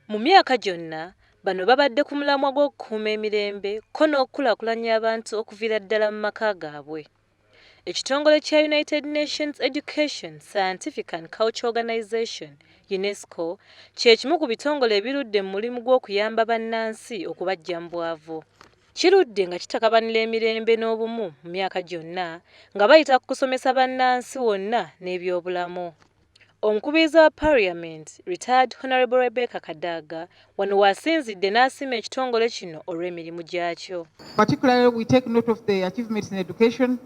Mu myaka gyonna, bano babadde ku mulamwa gw'okukuuma emirembe ko n'okukulaakulanya abantu okuviira ddala mu maka gaabwe. Ekitongole kya United Nations Education, Scientific and Cultural Organization, Unesco, kye kimu ku bitongole ebirudde mu mulimu gw'okuyamba bannansi okubaggya mu bwavu. Kirudde nga kitakabanira emirembe n'obumu mu myaka gyonna nga bayita ku kusomesa bannansi wonna n'ebyobulamu. Omukubiriza wa Parliament, Retired Honorable Rebecca Kadaga, wano wasinzidde n'asiima ekitongole kino olw'emirimu gyakyo. Particularly, we take note of the achievements in education.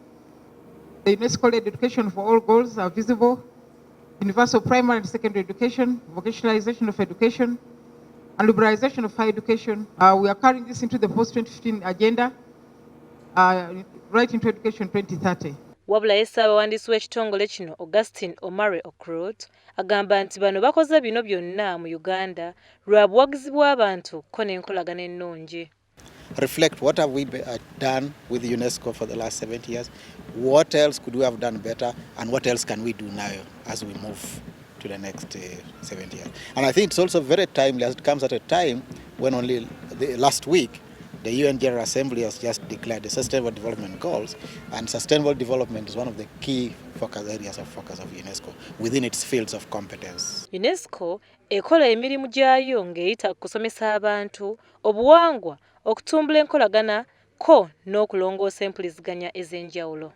The UNESCO-led education for all goals are visible. Universal primary and secondary education, vocationalization of education, and liberalization of higher education. We are carrying this into the post-2015 agenda, right into education 2030. Wabula Ssaabawandiisi w'ekitongole kino Augustine Omare Okrut agamba nti bano bakoze bino byonna mu Uganda lwa buwagizi bw'abantu ko n'enkolagana ennungi. Reflect what have we done with UNESCO for the last 70 years, what else could we have done better, and what else can we do now as we move to the next 70 years. And I think it's also very timely as it comes at a time when only last week the UN General Assembly has just declared the Sustainable Development Goals, and sustainable development is one of the key areas of focus of UNESCO within its fields of competence. UNESCO ekola emirimu gyayo ng'eyita kusomesa abantu obuwangwa, okutumbula enkolagana ko n'okulongoosa empuliziganya ez'enjawulo.